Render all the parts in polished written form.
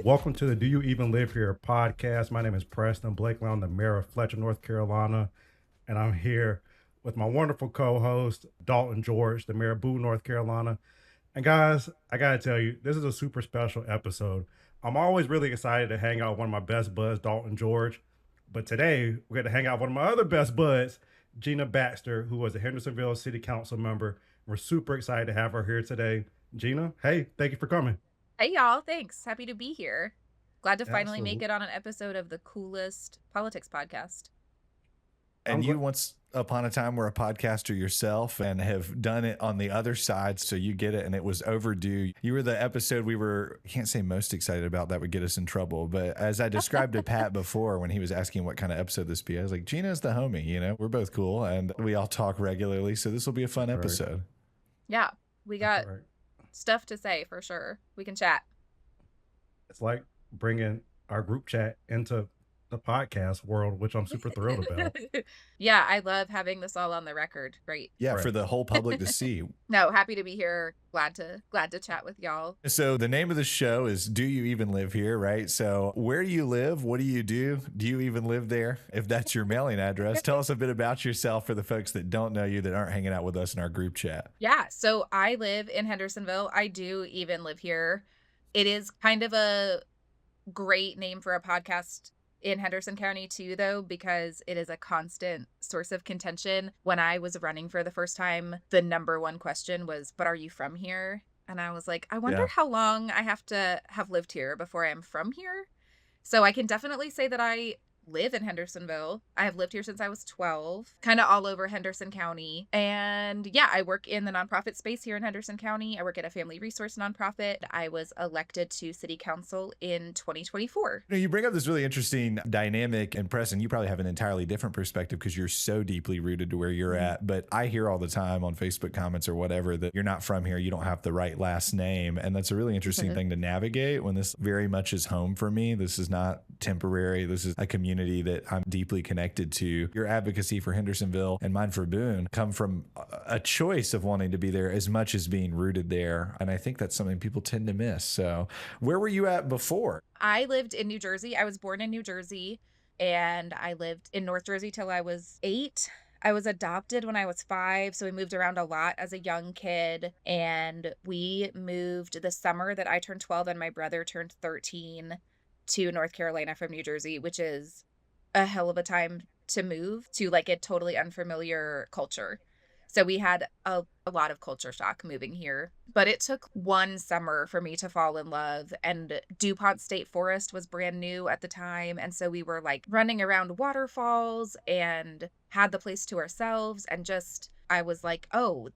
Welcome to the Do You Even Live Here podcast. My name is Preston Blakely. I'm the mayor of Fletcher, North Carolina, and I'm here with my wonderful co-host, Dalton George, the mayor of Boone, North Carolina. And guys, I gotta tell you, this is a super special episode. I'm always really excited to hang out with one of my best buds, Dalton George. But today, we're gonna hang out with one of my other best buds, Gina Baxter, who was a Hendersonville City Councilmember. We're super excited to have her here today. Gina, hey, thank you for coming. Hey, y'all. Thanks. Happy to be here. Glad to finally make Absolutely. it on an episode of the coolest politics podcast. I'm And glad. you once upon a time were a podcaster yourself and have done it on the other side. So you get it. And it was overdue. You were the episode we were, I can't say most excited about, that would get us in trouble. But as I described to Pat before, when he was asking what kind of episode this be, I was like, Gina's the homie, we're both cool and we all talk regularly. So this will be a fun Right. episode. Yeah, we got Right. stuff to say for sure. We can chat. It's like bringing our group chat into the podcast world, which I'm super thrilled about. Yeah, I love having this all on the record. Great. Yeah, Right. for the whole public to see. No, happy to be here. Glad to chat with y'all. So the name of the show is Do You Even Live Here, right? So where do you live? What do you do? Do you even live there? If that's your mailing address, tell us a bit about yourself for the folks that don't know you, that aren't hanging out with us in our group chat. Yeah, so I live in Hendersonville. I do even live here. It is kind of a great name for a podcast in Henderson County too, though, because it is a constant source of contention. When I was running for the first time, the number one question was, but are you from here? And I was like, I wonder Yeah. how long I have to have lived here before I'm from here. So I can definitely say that I live in Hendersonville. I have lived here since I was 12, kind of all over Henderson County. And yeah, I work in the nonprofit space here in Henderson County. I work at a family resource nonprofit. I was elected to city council in 2024. You bring up this really interesting dynamic, and Preston, you probably have an entirely different perspective because you're so deeply rooted to where you're at. But I hear all the time on Facebook comments or whatever that you're not from here, you don't have the right last name. And that's a really interesting thing to navigate when this very much is home for me. This is not temporary. This is a community that I'm deeply connected to. Your advocacy for Hendersonville and mine for Boone come from a choice of wanting to be there as much as being rooted there. And I think that's something people tend to miss. So where were you at before? I lived in New Jersey. I was born in New Jersey, and I lived in North Jersey till I was 8. I was adopted when I was 5, so we moved around a lot as a young kid, and we moved the summer that I turned 12 and my brother turned 13 to North Carolina from New Jersey, which is a hell of a time to move to like a totally unfamiliar culture. So we had a lot of culture shock moving here, but it took one summer for me to fall in love, and DuPont State Forest was brand new at the time. And so we were like running around waterfalls and had the place to ourselves. And just, I was like, oh,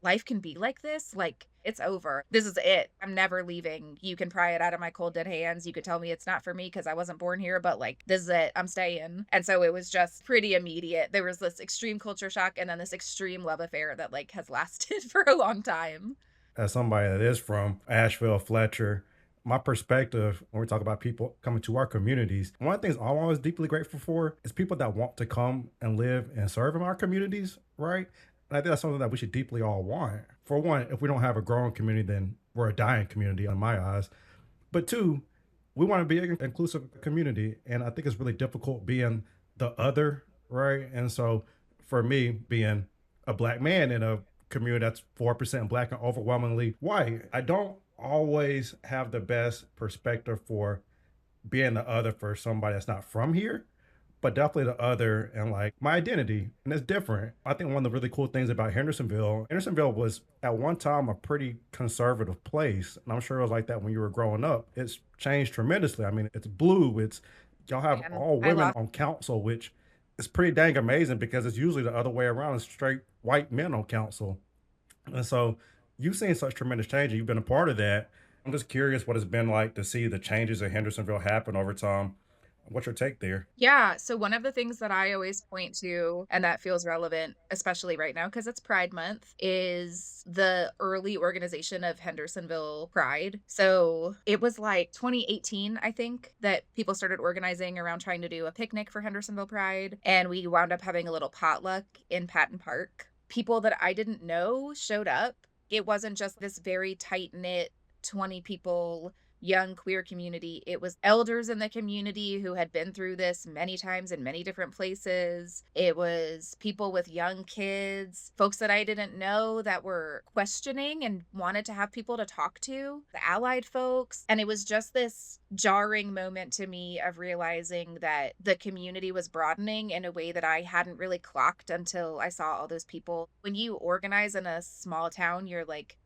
life can be like this. Like, it's over. This is it. I'm never leaving. You can pry it out of my cold dead hands. You could tell me it's not for me because I wasn't born here, but like, this is it. I'm staying. And so it was just pretty immediate. There was this extreme culture shock and then this extreme love affair that like has lasted for a long time. As somebody that is from Asheville, Fletcher, my perspective when we talk about people coming to our communities, one of the things I'm always deeply grateful for is people that want to come and live and serve in our communities, right? And I think that's something that we should deeply all want. For one, if we don't have a growing community, then we're a dying community in my eyes. But two, we want to be an inclusive community. And I think it's really difficult being the other, right? And so for me, being a black man in a community that's 4% black and overwhelmingly white, I don't always have the best perspective for being the other for somebody that's not from here, but definitely the other and like my identity. And it's different. I think one of the really cool things about Hendersonville was at one time a pretty conservative place. And I'm sure it was like that when you were growing up. It's changed tremendously. I mean, it's blue. Y'all have And all I women love on council, which is pretty dang amazing because it's usually the other way around. It's straight white men on council. And so you've seen such tremendous change and you've been a part of that. I'm just curious what it's been like to see the changes in Hendersonville happen over time. What's your take there? Yeah. So one of the things that I always point to, and that feels relevant, especially right now, because it's Pride Month, is the early organization of Hendersonville Pride. So it was like 2018, I think, that people started organizing around trying to do a picnic for Hendersonville Pride. And we wound up having a little potluck in Patton Park. People that I didn't know showed up. It wasn't just this very tight knit 20 people young queer community. It was elders in the community who had been through this many times in many different places. It was people with young kids, folks that I didn't know that were questioning and wanted to have people to talk to, the allied folks. And it was just this jarring moment to me of realizing that the community was broadening in a way that I hadn't really clocked until I saw all those people. When you organize in a small town, you're like,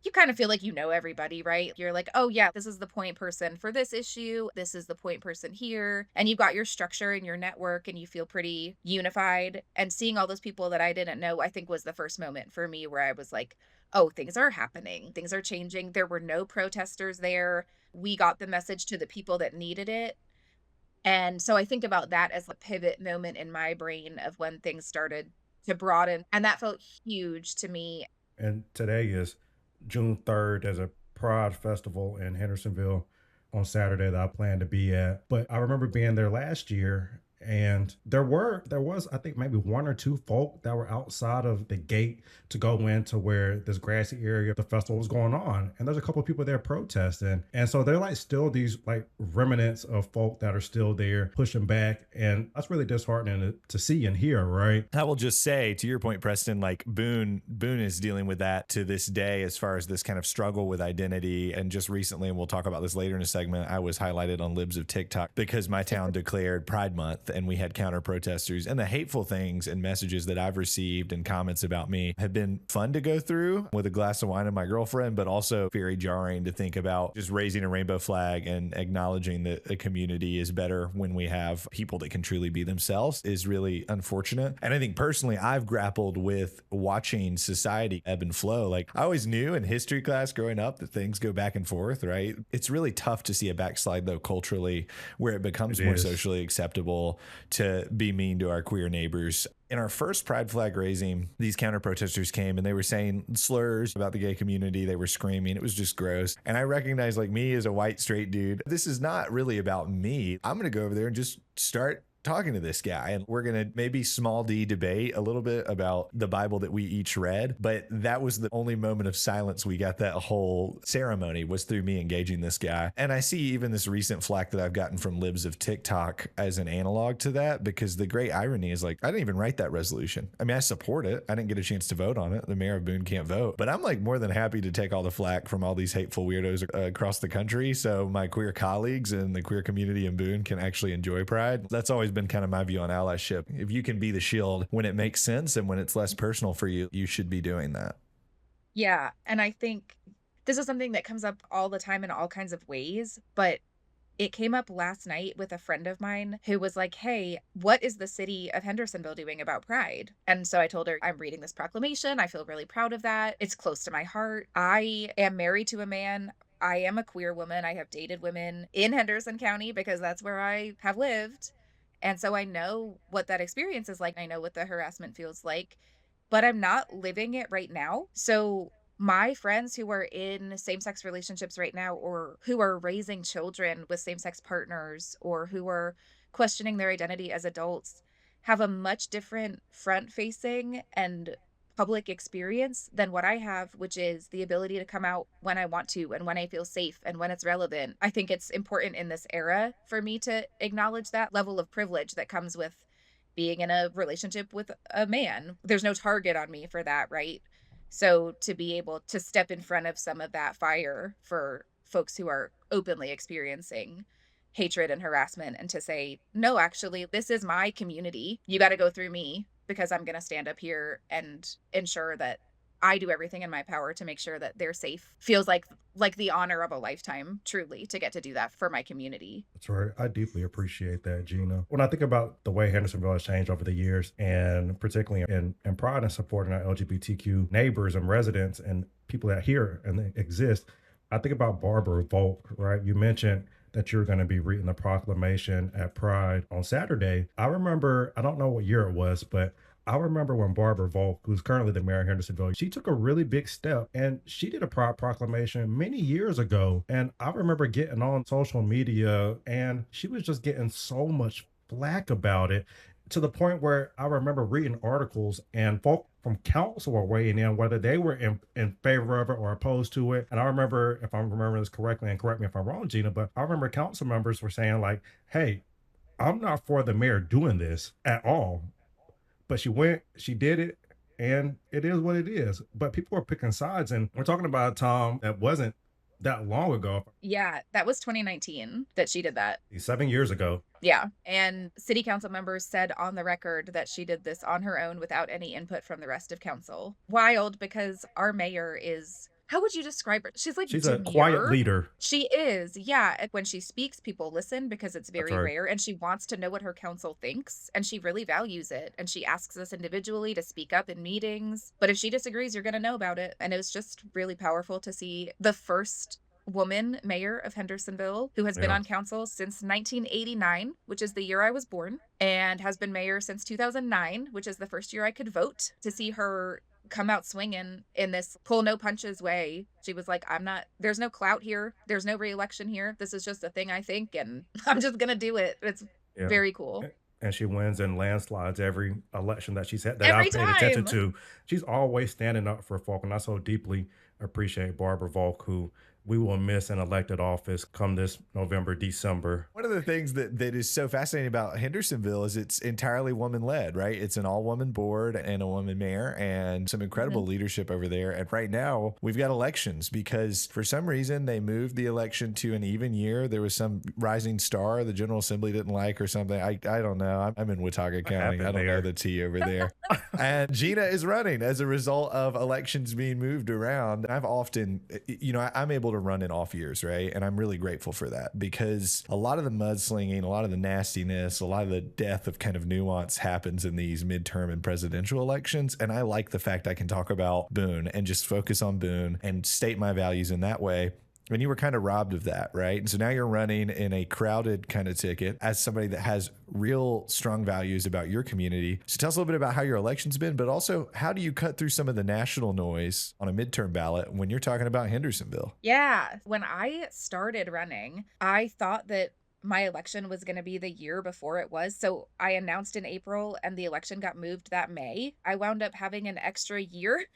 you kind of feel like you know everybody, right? You're like, oh, yeah, this is the point person for this issue. This is the point person here. And you've got your structure and your network and you feel pretty unified. And seeing all those people that I didn't know, I think was the first moment for me where I was like, oh, things are happening. Things are changing. There were no protesters there. We got the message to the people that needed it. And so I think about that as a pivot moment in my brain of when things started to broaden. And that felt huge to me. And today is June 3rd. There's a Pride Festival in Hendersonville on Saturday that I plan to be at. But I remember being there last year, and there was I think maybe one or two folk that were outside of the gate to go into where this grassy area the festival was going on, and there's a couple of people there protesting, and so they're like still these like remnants of folk that are still there pushing back, and that's really disheartening to see and hear, right? I will just say, to your point, Preston, like Boone is dealing with that to this day as far as this kind of struggle with identity. And just recently, and we'll talk about this later in a segment, I was highlighted on Libs of TikTok because my town declared Pride Month and we had counter protesters, and the hateful things and messages that I've received and comments about me have been fun to go through with a glass of wine and my girlfriend, but also very jarring to think about just raising a rainbow flag and acknowledging that a community is better when we have people that can truly be themselves is really unfortunate. And I think personally, I've grappled with watching society ebb and flow. Like I always knew in history class growing up that things go back and forth, right? It's really tough to see a backslide though culturally where it becomes more socially acceptable to be mean to our queer neighbors. In our first pride flag raising, these counter protesters came and they were saying slurs about the gay community. They were screaming. It was just gross. And I recognized, like, me as a white straight dude, this is not really about me. I'm going to go over there and just start talking to this guy, and we're going to maybe small d debate a little bit about the Bible that we each read. But that was the only moment of silence we got that whole ceremony was through me engaging this guy. And I see even this recent flack that I've gotten from libs of TikTok as an analog to that, because the great irony is, like, I didn't even write that resolution. I mean, I support it. I didn't get a chance to vote on it. The mayor of Boone can't vote, but I'm like more than happy to take all the flack from all these hateful weirdos across the country, so my queer colleagues and the queer community in Boone can actually enjoy Pride. That's always been kind of my view on allyship. If you can be the shield when it makes sense and when it's less personal for you, you should be doing that. Yeah. And I think this is something that comes up all the time in all kinds of ways, but it came up last night with a friend of mine who was like, hey, what is the city of Hendersonville doing about Pride? And so I told her, I'm reading this proclamation. I feel really proud of that. It's close to my heart. I am married to a man. I am a queer woman. I have dated women in Henderson County because that's where I have lived. And so I know what that experience is like. I know what the harassment feels like, but I'm not living it right now. So my friends who are in same-sex relationships right now, or who are raising children with same-sex partners, or who are questioning their identity as adults, have a much different front-facing and public experience than what I have, which is the ability to come out when I want to and when I feel safe and when it's relevant. I think it's important in this era for me to acknowledge that level of privilege that comes with being in a relationship with a man. There's no target on me for that, right? So to be able to step in front of some of that fire for folks who are openly experiencing hatred and harassment, and to say, no, actually, this is my community. You got to go through me, because I'm going to stand up here and ensure that I do everything in my power to make sure that they're safe. Feels like the honor of a lifetime, truly, to get to do that for my community. That's right. I deeply appreciate that, Gina. When I think about the way Hendersonville has changed over the years, and particularly in pride and supporting our LGBTQ neighbors and residents and people that here and exist, I think about Barbara Volk, right? You mentioned that you're going to be reading the proclamation at Pride on Saturday. I remember, I don't know what year it was, but I remember when Barbara Volk, who's currently the mayor of Hendersonville, she took a really big step and she did a Pride proclamation many years ago. And I remember getting on social media and she was just getting so much flack about it, to the point where I remember reading articles and folk from council were weighing in, whether they were in favor of it or opposed to it. And I remember, if I'm remembering this correctly, and correct me if I'm wrong, Gina, but I remember council members were saying like, hey, I'm not for the mayor doing this at all. But she went, she did it, and it is what it is. But people are picking sides, and we're talking about a time that wasn't that long ago, Yeah, that was 2019 that she did that. 7 years ago. Yeah. And city council members said on the record that she did this on her own without any input from the rest of council. Wild, because our mayor is, how would you describe her? She's like She's a quiet demure. leader. She is, yeah. And when she speaks, people listen because it's That's very right. rare, and she wants to know what her council thinks, and she really values it. And she asks us individually to speak up in meetings. But if she disagrees, you're going to know about it. And it was just really powerful to see the first woman mayor of Hendersonville who has been Yeah. on council since 1989, which is the year I was born, and has been mayor since 2009, which is the first year I could vote. To see her come out swinging in this pull no punches way. She was like, there's no clout here. There's no reelection here. This is just a thing I think, and I'm just going to do it. It's Yeah. very cool. And she wins in landslides every election that she's had that Every I've paid attention time. to. She's always standing up for folk, and I so deeply appreciate Barbara Volk, who we will miss in elected office come this November, December. One of the things that is so fascinating about Hendersonville is it's entirely woman led, right? It's an all woman board and a woman mayor and some incredible leadership over there. And right now we've got elections because for some reason they moved the election to an even year. There was some rising star the General Assembly didn't like or something. I don't know. I'm in Watauga County. I don't know the tea over there. And Gina is running as a result of elections being moved around. I've often, I'm able to run in off years, right? And I'm really grateful for that because a lot of the mudslinging, a lot of the nastiness, a lot of the death of kind of nuance happens in these midterm and presidential elections. And I like the fact I can talk about Boone and just focus on Boone and state my values in that way. And you were kind of robbed of that, right? And so now you're running in a crowded kind of ticket as somebody that has real strong values about your community. So tell us a little bit about how your election's been, but also how do you cut through some of the national noise on a midterm ballot when you're talking about Hendersonville? Yeah. When I started running, I thought that my election was going to be the year before it was. So I announced in April and the election got moved that May. I wound up having an extra year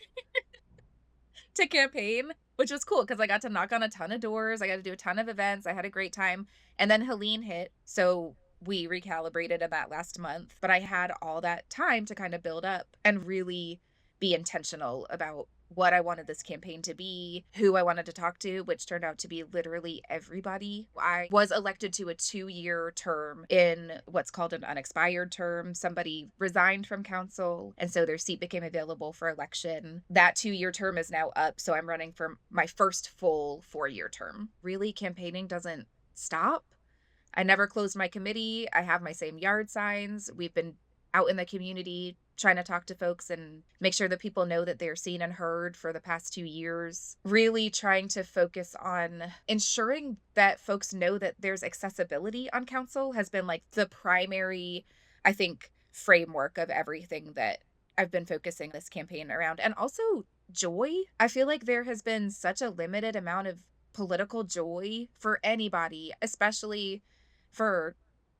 to campaign, which was cool because I got to knock on a ton of doors. I got to do a ton of events. I had a great time. And then Helene hit. So we recalibrated in that last month. But I had all that time to kind of build up and really be intentional about what I wanted this campaign to be, who I wanted to talk to, which turned out to be literally everybody. I was elected to a 2-year term in what's called an unexpired term. Somebody resigned from council, and so their seat became available for election. That 2-year term is now up, so I'm running for my first full 4-year term. Really, campaigning doesn't stop. I never closed my committee. I have my same yard signs. We've been out in the community trying to talk to folks and make sure that people know that they're seen and heard for the past 2 years. Really trying to focus on ensuring that folks know that there's accessibility on council has been like the primary, I think, framework of everything that I've been focusing this campaign around. And also joy. I feel like there has been such a limited amount of political joy for anybody, especially for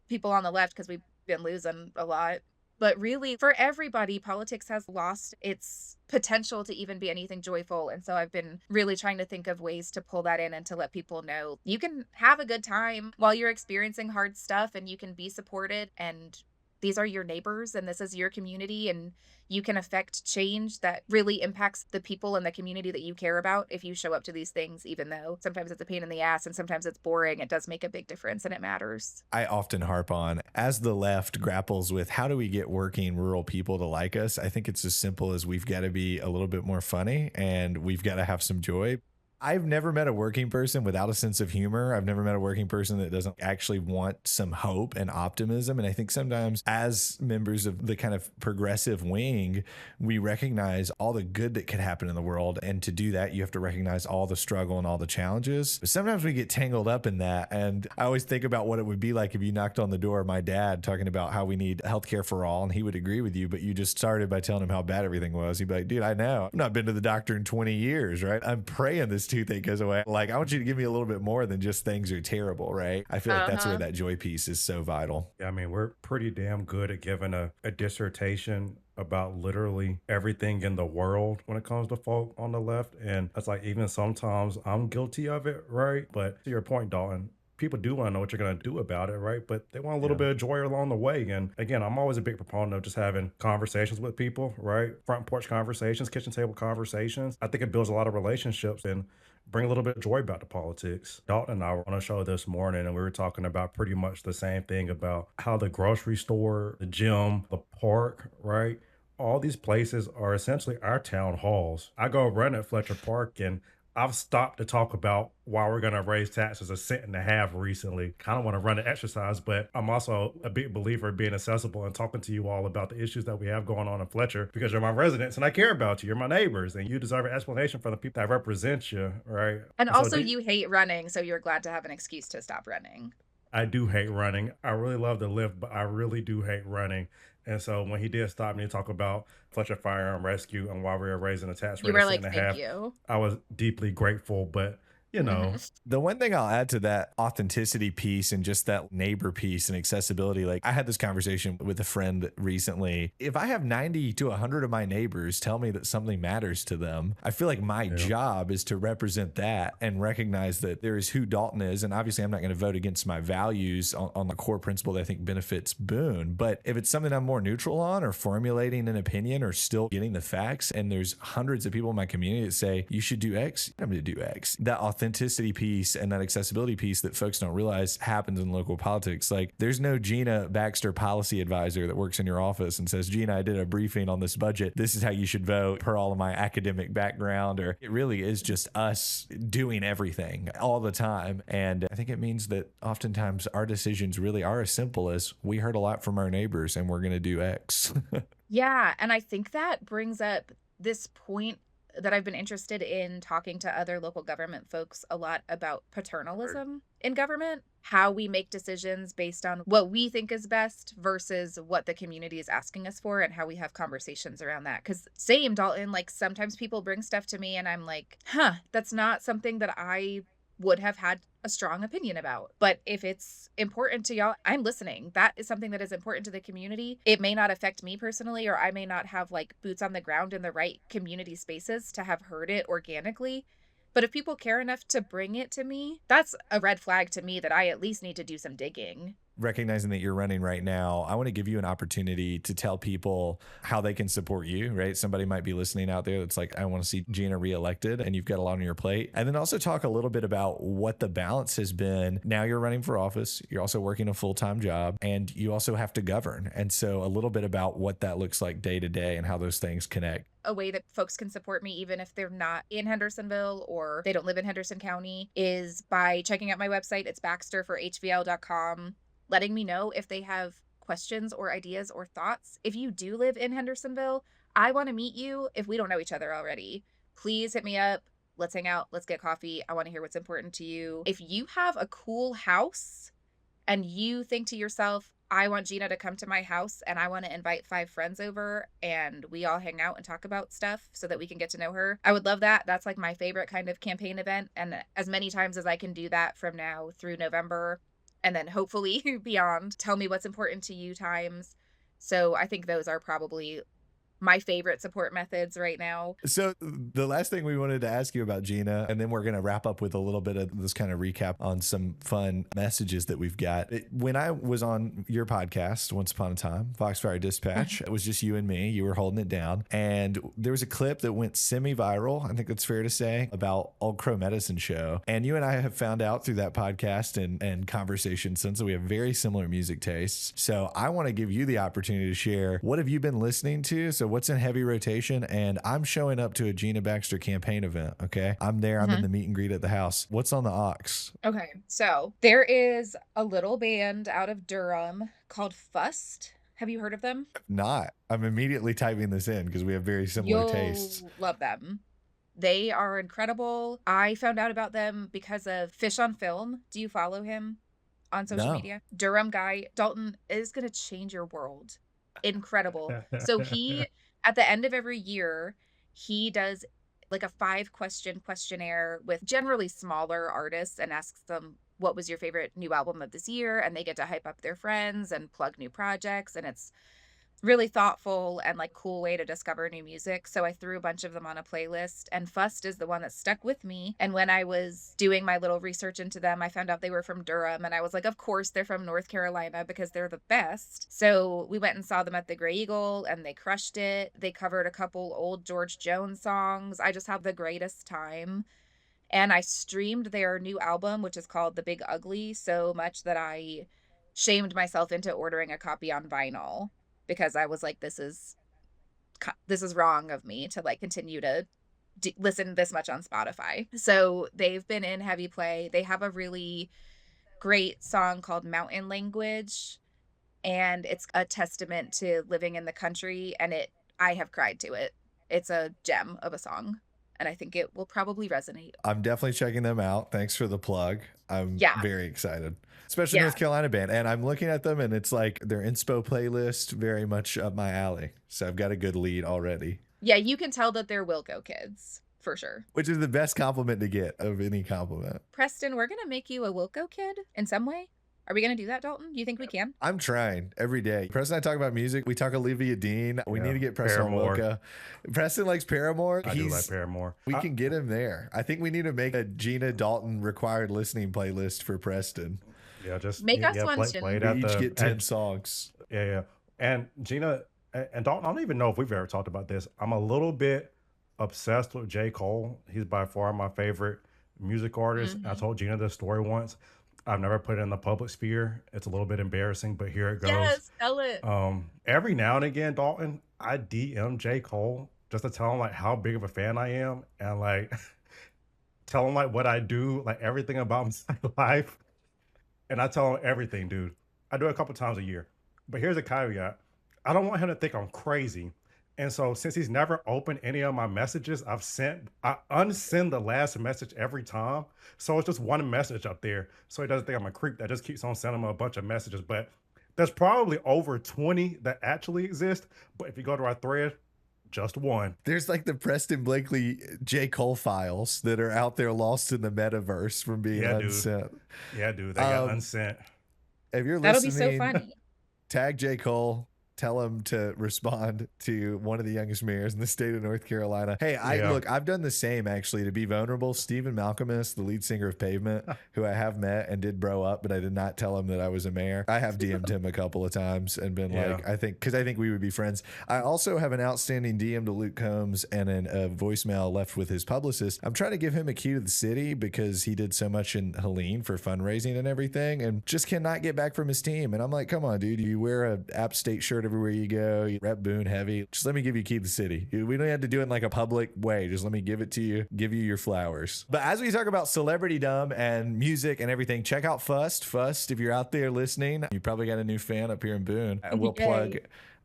people on the left, because we've been losing a lot. But really, for everybody, politics has lost its potential to even be anything joyful. And so I've been really trying to think of ways to pull that in and to let people know you can have a good time while you're experiencing hard stuff, and you can be supported, and these are your neighbors and this is your community, and you can affect change that really impacts the people in the community that you care about if you show up to these things, even though sometimes it's a pain in the ass and sometimes it's boring. It does make a big difference and it matters. I often harp on as the left grapples with how do we get working rural people to like us. I think it's as simple as we've got to be a little bit more funny and we've got to have some joy. I've never met a working person without a sense of humor. I've never met a working person that doesn't actually want some hope and optimism. And I think sometimes as members of the kind of progressive wing, we recognize all the good that could happen in the world. And to do that, you have to recognize all the struggle and all the challenges. But sometimes we get tangled up in that. And I always think about what it would be like if you knocked on the door of my dad talking about how we need healthcare for all. And he would agree with you, but you just started by telling him how bad everything was. He'd be like, dude, I know. I've not been to the doctor in 20 years, right? I'm praying this toothache goes away. Like, I want you to give me a little bit more than just things are terrible, right? I feel like that's where Uh-huh. that joy piece is so vital. Yeah, I mean, we're pretty damn good at giving a dissertation about literally everything in the world when it comes to folk on the left. And that's like, even sometimes I'm guilty of it, right? But to your point, Dalton, people do want to know what you're going to do about it, right? But they want a little Yeah. bit of joy along the way. And again, I'm always a big proponent of just having conversations with people, right? Front porch conversations, kitchen table conversations. I think it builds a lot of relationships and bring a little bit of joy back to politics. Dalton and I were on a show this morning and we were talking about pretty much the same thing about how the grocery store, the gym, the park, right? All these places are essentially our town halls. I go run at Fletcher Park and I've stopped to talk about why we're going to raise taxes a cent and a half recently. Kind of want to run an exercise, but I'm also a big believer in being accessible and talking to you all about the issues that we have going on in Fletcher because you're my residents and I care about you. You're my neighbors and you deserve an explanation from the people that represent you, right? And And so also you hate running, so you're glad to have an excuse to stop running. I do hate running. I really love to lift, but I really do hate running. And so when he did stop me to talk about Fletcher Fire and Rescue and why we were raising the tax You rate a were cent like, and a "Thank half, you." I was deeply grateful. But, you know, Mhm. The one thing I'll add to that authenticity piece and just that neighbor piece and accessibility, like I had this conversation with a friend recently. If I have 90 to 100 of my neighbors tell me that something matters to them, I feel like my yeah. job is to represent that and recognize that there is who Dalton is. And obviously, I'm not going to vote against my values on the core principle that I think benefits Boone. But if it's something I'm more neutral on or formulating an opinion or still getting the facts, and there's hundreds of people in my community that say you should do X, I'm going to do X. That authenticity piece and that accessibility piece that folks don't realize happens in local politics. Like, there's no Gina Baxter policy advisor that works in your office and says, Gina, I did a briefing on this budget. This is how you should vote per all of my academic background. Or it really is just us doing everything all the time. And I think it means that oftentimes our decisions really are as simple as we heard a lot from our neighbors and we're going to do X. Yeah, and I think that brings up this point that I've been interested in talking to other local government folks a lot about paternalism in government, how we make decisions based on what we think is best versus what the community is asking us for and how we have conversations around that. Because same, Dalton, like sometimes people bring stuff to me and I'm like, huh, that's not something that I would have had a strong opinion about. But if it's important to y'all, I'm listening. That is something that is important to the community. It may not affect me personally, or I may not have like boots on the ground in the right community spaces to have heard it organically. But if people care enough to bring it to me, that's a red flag to me that I at least need to do some digging. Recognizing that you're running right now, I want to give you an opportunity to tell people how they can support you, right? Somebody might be listening out there that's like, I want to see Gina reelected, and you've got a lot on your plate. And then also talk a little bit about what the balance has been. Now you're running for office, you're also working a full-time job, and you also have to govern. And so a little bit about what that looks like day to day and how those things connect. A way that folks can support me, even if they're not in Hendersonville or they don't live in Henderson County, is by checking out my website. It's baxterforhvl.com. Letting me know if they have questions or ideas or thoughts. If you do live in Hendersonville, I want to meet you if we don't know each other already. Please hit me up. Let's hang out. Let's get coffee. I want to hear what's important to you. If you have a cool house and you think to yourself, I want Gina to come to my house and I want to invite 5 friends over and we all hang out and talk about stuff so that we can get to know her, I would love that. That's like my favorite kind of campaign event. And as many times as I can do that from now through November, and then hopefully beyond, tell me what's important to you times. So I think those are probably my favorite support methods right now. So the last thing we wanted to ask you about, Gina, and then we're going to wrap up with a little bit of this kind of recap on some fun messages that we've got. When I was on your podcast once upon a time, Foxfire Dispatch, it was just you and me. You were holding it down. And there was a clip that went semi-viral, I think that's fair to say, about Old Crow Medicine Show. And you and I have found out through that podcast and conversation since that we have very similar music tastes. So I want to give you the opportunity to share, what have you been listening to? So what's in heavy rotation? And I'm showing up to a Gina Baxter campaign event. Okay. I'm there. I'm in the meet and greet at the house. What's on the aux? Okay. So there is a little band out of Durham called Fust. Have you heard of them? Not. I'm immediately typing this in because we have very similar tastes. You'll love them. They are incredible. I found out about them because of Fish on Film. Do you follow him on social No. media? Durham guy. Dalton is going to change your world. Incredible. So he, at the end of every year, he does like a 5-question questionnaire with generally smaller artists and asks them, what was your favorite new album of this year? And they get to hype up their friends and plug new projects. And it's really thoughtful and like cool way to discover new music. So I threw a bunch of them on a playlist, and Fust is the one that stuck with me. And when I was doing my little research into them, I found out they were from Durham, and I was like, of course they're from North Carolina because they're the best. So we went and saw them at the Gray Eagle and they crushed it. They covered a couple old George Jones songs. I just had the greatest time. And I streamed their new album, which is called The Big Ugly, so much that I shamed myself into ordering a copy on vinyl, because I was like, this is wrong of me to like continue to listen this much on Spotify. So they've been in heavy play. They have a really great song called Mountain Language, and it's a testament to living in the country, and I have cried to it. It's a gem of a song, and I think it will probably resonate. I'm definitely checking them out. Thanks for the plug. I'm very excited. Especially North Carolina band. And I'm looking at them and it's like their inspo playlist, very much up my alley. So I've got a good lead already. Yeah, you can tell that they're Wilco kids, for sure. Which is the best compliment to get of any compliment. Preston, we're going to make you a Wilco kid in some way. Are we going to do that, Dalton? You think we can? I'm trying every day. Preston and I talk about music. We talk Olivia Dean. We need to get Preston on Wilco. Preston likes Paramore. I do like Paramore. We can get him there. I think we need to make a Gina Dalton required listening playlist for Preston. Yeah, just make us one. We each get 10 songs. Yeah. And Gina and Dalton, I don't even know if we've ever talked about this. I'm a little bit obsessed with J. Cole. He's by far my favorite music artist. I told Gina this story once. I've never put it in the public sphere. It's a little bit embarrassing, but here it goes. Yes, tell it. Every now and again, Dalton, I DM J. Cole just to tell him like how big of a fan I am, and like tell him like what I do, like everything about my life. And I tell him everything, dude. I do it a couple times a year. But here's a caveat. I don't want him to think I'm crazy. And so since he's never opened any of my messages I unsend the last message every time. So it's just one message up there. So he doesn't think I'm a creep that just keeps on sending him a bunch of messages. But there's probably over 20 that actually exist. But if you go to our thread, just one. There's like the Preston Blakely J. Cole files that are out there lost in the metaverse from being unsent. Dude. Yeah, dude. They got unsent. If you're That'll listening, be so funny. Tag J. Cole. Tell him to respond to one of the youngest mayors in the state of North Carolina. Hey, look, I've done the same actually, to be vulnerable. Stephen Malcolmus, the lead singer of Pavement, who I have met and did bro up, but I did not tell him that I was a mayor. I have DM'd him a couple of times and been like, because I think we would be friends. I also have an outstanding DM to Luke Combs and a voicemail left with his publicist. I'm trying to give him a key to the city because he did so much in Helene for fundraising and everything and just cannot get back from his team. And I'm like, come on, dude, you wear a App State shirt everywhere you go, you rep Boone heavy. Just let me give you key to the city. We don't have to do it in like a public way. Just let me give it to you, give you your flowers. But as we talk about celebritydom and music and everything, check out Fust. Fust, if you're out there listening, you probably got a new fan up here in Boone. We'll plug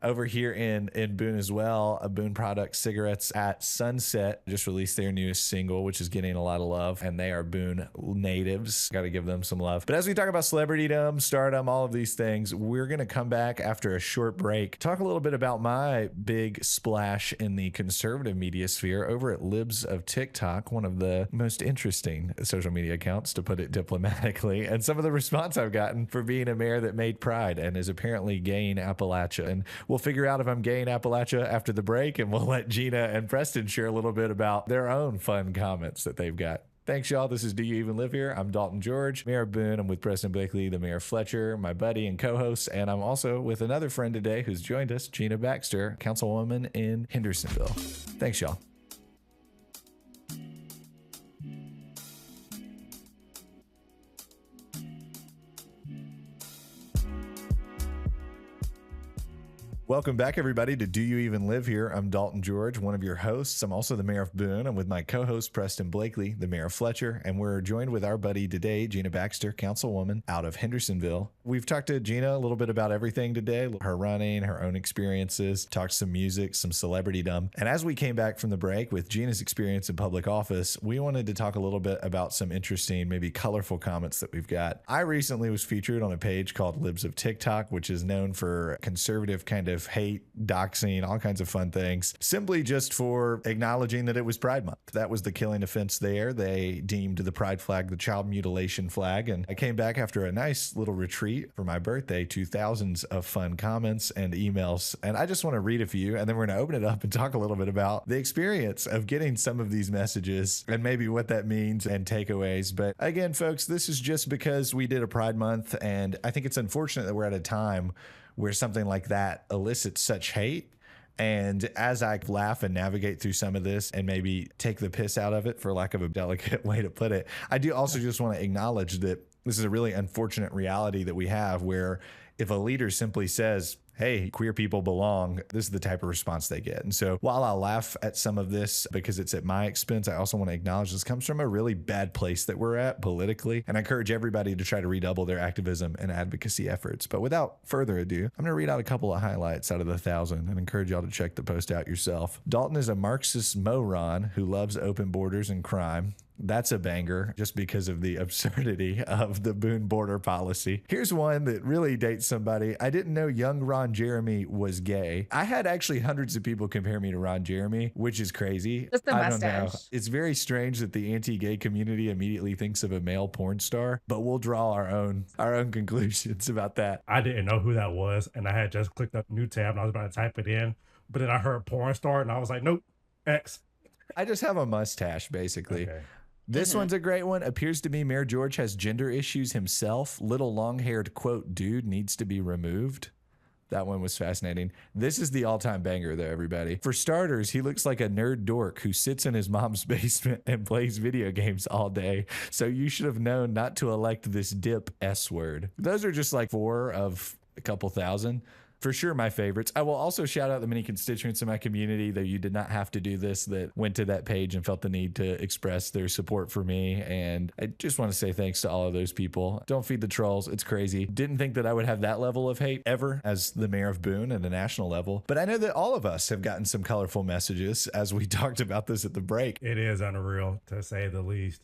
over here in Boone as well. Boone Products cigarettes at Sunset just released their newest single, which is getting a lot of love, and they are Boone natives. Got to give them some love. But as we talk about celebritydom, stardom, all of these things, we're going to come back after a short break, talk a little bit about my big splash in the conservative media sphere over at Libs of TikTok, one of the most interesting social media accounts, to put it diplomatically, and some of the response I've gotten for being a mayor that made pride and is apparently gay in Appalachia. And we'll figure out if I'm gay in Appalachia after the break, and we'll let Gina and Preston share a little bit about their own fun comments that they've got. Thanks, y'all. This is Do You Even Live Here? I'm Dalton George, Mayor of Boone. I'm with Preston Blakely, the Mayor Fletcher, my buddy and co-host, and I'm also with another friend today who's joined us, Gina Baxter, Councilwoman in Hendersonville. Thanks, y'all. Welcome back, everybody, to Do You Even Live Here? I'm Dalton George, one of your hosts. I'm also the Mayor of Boone. I'm with my co-host, Preston Blakely, the Mayor of Fletcher, and we're joined with our buddy today, Gina Baxter, Councilwoman out of Hendersonville. We've talked to Gina a little bit about everything today, her running, her own experiences, talked some music, some celebritydom. And as we came back from the break with Gina's experience in public office, we wanted to talk a little bit about some interesting, maybe colorful comments that we've got. I recently was featured on a page called Libs of TikTok, which is known for conservative kind of of hate, doxing, all kinds of fun things, simply just for acknowledging that it was Pride Month. That was the killing offense there. They deemed the pride flag the child mutilation flag. And I came back after a nice little retreat for my birthday to thousands of fun comments and emails. And I just want to read a few, and then we're going to open it up and talk a little bit about the experience of getting some of these messages and maybe what that means and takeaways. But again, folks, this is just because we did a Pride Month, and I think it's unfortunate that we're at a time where something like that elicits such hate. And as I laugh and navigate through some of this and maybe take the piss out of it, for lack of a delicate way to put it, I do also just want to acknowledge that this is a really unfortunate reality that we have, where if a leader simply says, hey, queer people belong, this is the type of response they get. And so while I'll laugh at some of this because it's at my expense, I also want to acknowledge this comes from a really bad place that we're at politically. And I encourage everybody to try to redouble their activism and advocacy efforts. But without further ado, I'm going to read out a couple of highlights out of the 1,000 and encourage y'all to check the post out yourself. Dalton is a Marxist moron who loves open borders and crime. That's a banger just because of the absurdity of the Boone border policy. Here's one that really dates somebody. I didn't know young Ron Jeremy was gay. I had actually hundreds of people compare me to Ron Jeremy, which is crazy. Just the I don't know. mustache. It's very strange that the anti-gay community immediately thinks of a male porn star, but we'll draw our own conclusions about that. I didn't know who that was, and I had just clicked up new tab and I was about to type it in, but then I heard porn star and I was like, nope, X. I just have a mustache, basically. Okay. This one's a great one. Appears to me Mayor George has gender issues himself. Little long-haired, quote, dude needs to be removed. That one was fascinating. This is the all-time banger, though, everybody. For starters, he looks like a nerd dork who sits in his mom's basement and plays video games all day. So you should have known not to elect this dip S word. Those are just like 4 of a couple thousand. For sure, my favorites. I will also shout out the many constituents in my community, though you did not have to do this, that went to that page and felt the need to express their support for me. And I just want to say thanks to all of those people. Don't feed the trolls. It's crazy. Didn't think that I would have that level of hate ever as the mayor of Boone at a national level. But I know that all of us have gotten some colorful messages as we talked about this at the break. It is unreal, to say the least.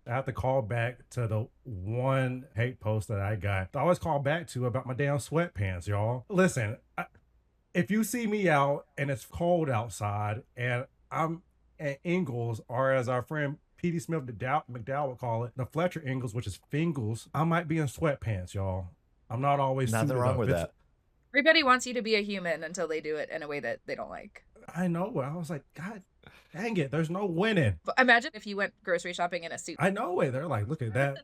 I have to call back to the one hate post that I got. I always call back to about my damn sweatpants, y'all. Listen, if you see me out and it's cold outside and I'm at Ingles, or as our friend P.D. Smith McDowell would call it, the Fletcher Ingles, which is Fingles, I might be in sweatpants, y'all. I'm not always Nothing suited wrong up. with that. Everybody wants you to be a human until they do it in a way that they don't like. I know. I was like, God dang it, there's no winning. But imagine if you went grocery shopping in a suit. I know it. They're like, look at that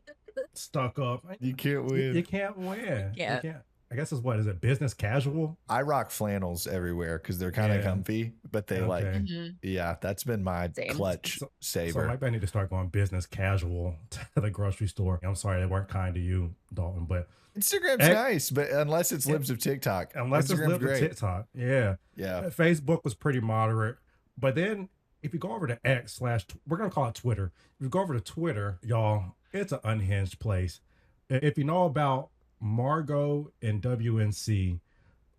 stuck up. You can't win. You can't win. You can't. I guess it's what is it? Business casual? I rock flannels everywhere because they're kind of Yeah. comfy, but they like, Mhm. yeah, that's been my Same. clutch So saver. maybe I need to start going business casual to the grocery store. I'm sorry they weren't kind to you, Dalton, but Instagram's nice, but unless it's libs of TikTok. unless it's Instagram's lived great. to TikTok, yeah. Yeah. Facebook was pretty moderate, but then if you go over to X / we're gonna call it Twitter. If you go over to Twitter, y'all, it's an unhinged place. If you know about Margot and WNC,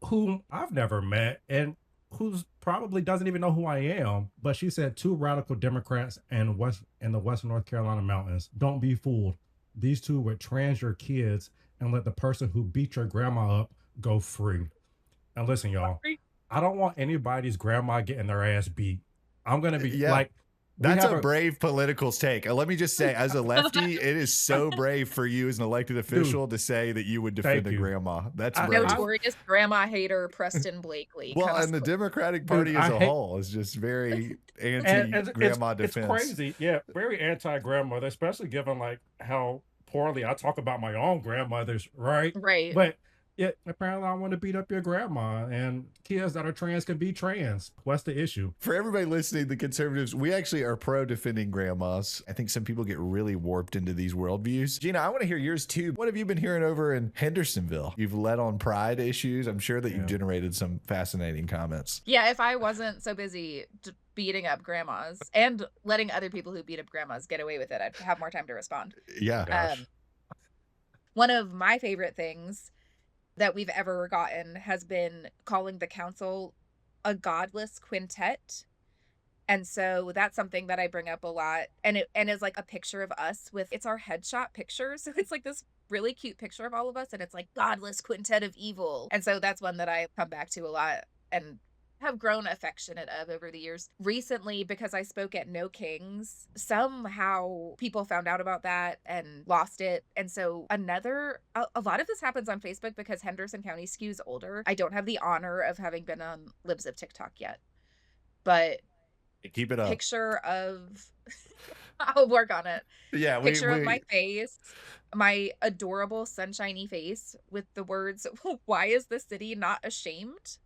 whom I've never met and who's probably doesn't even know who I am, but she said 2 radical Democrats in the Western North Carolina mountains. Don't be fooled. These 2 would trans your kids and let the person who beat your grandma up go free. And listen, y'all, I don't want anybody's grandma getting their ass beat. I'm gonna be like, that's a brave political take. Let me just say, as a lefty, it is so brave for you as an elected official to say that you would defend a grandma. That's brave. Notorious grandma hater Preston Blakely. Well, and the Democratic Party as a whole is just very anti-grandma defense. It's crazy. Yeah, very anti-grandmother, especially given like how poorly I talk about my own grandmothers, right? Right. But yeah, apparently I want to beat up your grandma, and kids that are trans can be trans. What's the issue? For everybody listening, the conservatives, we actually are pro defending grandmas. I think some people get really warped into these worldviews. Gina, I want to hear yours too. What have you been hearing over in Hendersonville? You've led on pride issues. I'm sure that you've generated some fascinating comments. Yeah, if I wasn't so busy beating up grandmas and letting other people who beat up grandmas get away with it, I'd have more time to respond. Yeah. One of my favorite things that we've ever gotten has been calling the council a godless quintet. And so that's something that I bring up a lot. And it's like a picture of us with, it's our headshot picture. So it's like this really cute picture of all of us, and it's like godless quintet of evil. And so that's one that I come back to a lot and have grown affectionate of over the years. Recently, because I spoke at No Kings, somehow people found out about that and lost it. And so a lot of this happens on Facebook because Henderson County skews older. I don't have the honor of having been on Libs of TikTok yet, but keep it up. Picture of, I'll work on it. Yeah, Picture of my face, my adorable sunshiny face with the words, "Why is the city not ashamed?"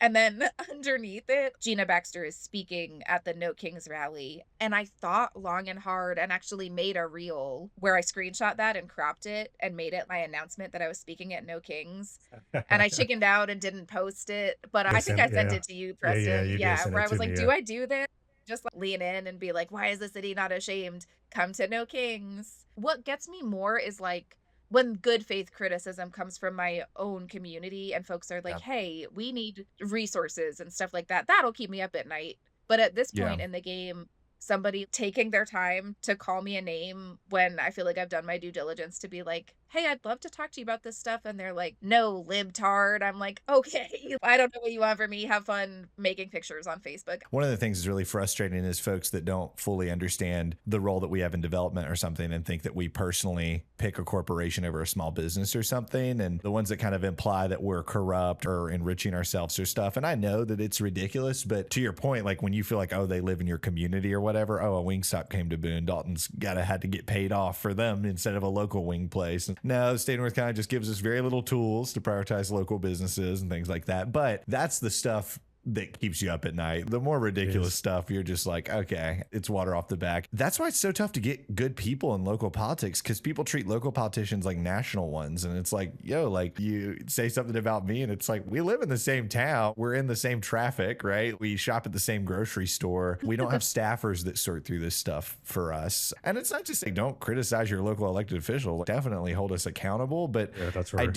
And then underneath it, Gina Baxter is speaking at the No Kings rally. And I thought long and hard and actually made a reel where I screenshot that and cropped it and made it my announcement that I was speaking at No Kings. And I chickened out and didn't post it. But I think I sent it to you, Preston. Yeah, where I was like, do I do this? Just like lean in and be like, why is the city not ashamed? Come to No Kings. What gets me more is like, when good faith criticism comes from my own community and folks are like, hey, we need resources and stuff like that, that'll keep me up at night. But at this point in the game, somebody taking their time to call me a name when I feel like I've done my due diligence to be like, hey, I'd love to talk to you about this stuff. And they're like, no, libtard. I'm like, okay, I don't know what you want from me. Have fun making pictures on Facebook. One of the things that's really frustrating is folks that don't fully understand the role that we have in development or something and think that we personally pick a corporation over a small business or something. And the ones that kind of imply that we're corrupt or enriching ourselves or stuff. And I know that it's ridiculous, but to your point, like when you feel like, oh, they live in your community or whatever, oh, a Wingstop came to Boone, Dalton's had to get paid off for them instead of a local wing place. No, the state of North Carolina just gives us very little tools to prioritize local businesses and things like that. But that's the stuff that keeps you up at night. The more ridiculous stuff, you're just like, okay, it's water off the back. That's why it's so tough to get good people in local politics, because people treat local politicians like national ones. And it's like, yo, like you say something about me and it's like, we live in the same town. We're in the same traffic, right? We shop at the same grocery store. We don't have staffers that sort through this stuff for us. And it's not just like, don't criticize your local elected official. Definitely hold us accountable. But that's right.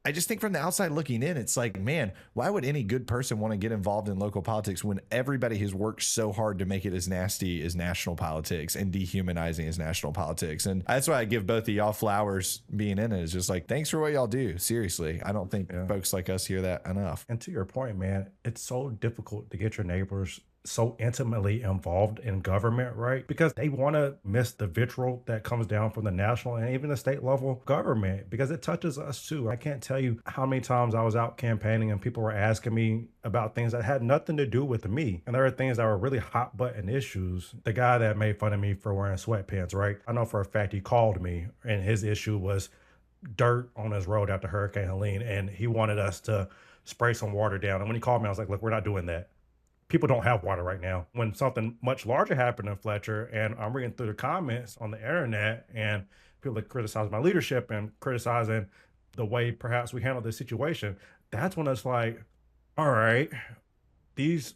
I just think from the outside looking in, it's like, man, why would any good person want to get involved in local politics when everybody has worked so hard to make it as nasty as national politics and dehumanizing as national politics? And that's why I give both of y'all flowers being in it. It's just like, thanks for what y'all do. Seriously. I don't think folks like us hear that enough. And to your point, man, it's so difficult to get your neighbors so intimately involved in government, right? Because they want to miss the vitriol that comes down from the national and even the state level government, because it touches us too. I can't tell you how many times I was out campaigning and people were asking me about things that had nothing to do with me. And there are things that were really hot button issues. The guy that made fun of me for wearing sweatpants, right? I know for a fact he called me and his issue was dirt on his road after Hurricane Helene, and he wanted us to spray some water down. And when he called me, I was like, look, we're not doing that. People don't have water right now. When something much larger happened in Fletcher, and I'm reading through the comments on the internet, and people that criticize my leadership and criticizing the way perhaps we handle this situation, that's when it's like, all right, these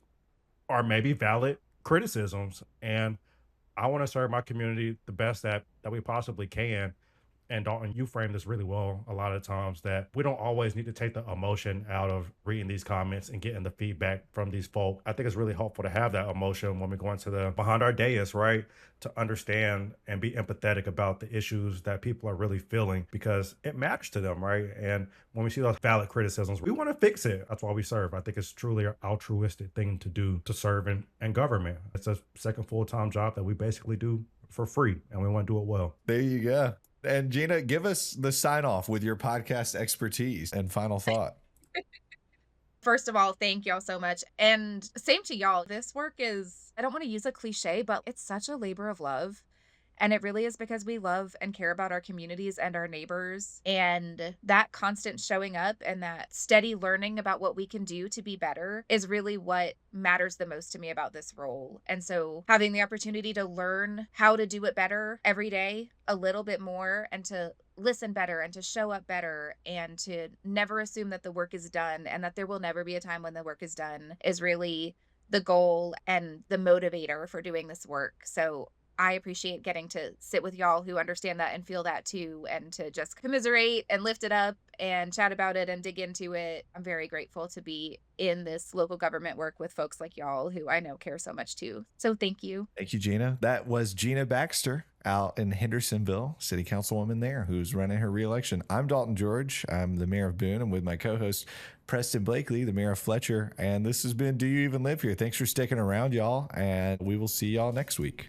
are maybe valid criticisms, and I want to serve my community the best that we possibly can. And Dalton, you framed this really well a lot of times, that we don't always need to take the emotion out of reading these comments and getting the feedback from these folk. I think it's really helpful to have that emotion when we go into the behind our dais, right? To understand and be empathetic about the issues that people are really feeling, because it matters to them, right? And when we see those valid criticisms, we want to fix it. That's why we serve. I think it's truly an altruistic thing to do, to serve in government. It's a second full-time job that we basically do for free, and we want to do it well. There you go. And Gina, give us the sign off with your podcast expertise and final thought. First of all, thank y'all so much. And same to y'all. This work is, I don't want to use a cliche, but it's such a labor of love. And it really is because we love and care about our communities and our neighbors. And that constant showing up and that steady learning about what we can do to be better is really what matters the most to me about this role. And so having the opportunity to learn how to do it better every day, a little bit more, and to listen better and to show up better and to never assume that the work is done and that there will never be a time when the work is done is really the goal and the motivator for doing this work. So I appreciate getting to sit with y'all who understand that and feel that too, and to just commiserate and lift it up and chat about it and dig into it. I'm very grateful to be in this local government work with folks like y'all who I know care so much too. So thank you. Thank you, Gina. That was Gina Baxter out in Hendersonville, City Councilwoman there, who's running her reelection. I'm Dalton George. I'm the mayor of Boone. I'm with my co-host, Preston Blakely, the mayor of Fletcher. And this has been Do You Even Live Here? Thanks for sticking around, y'all. And we will see y'all next week.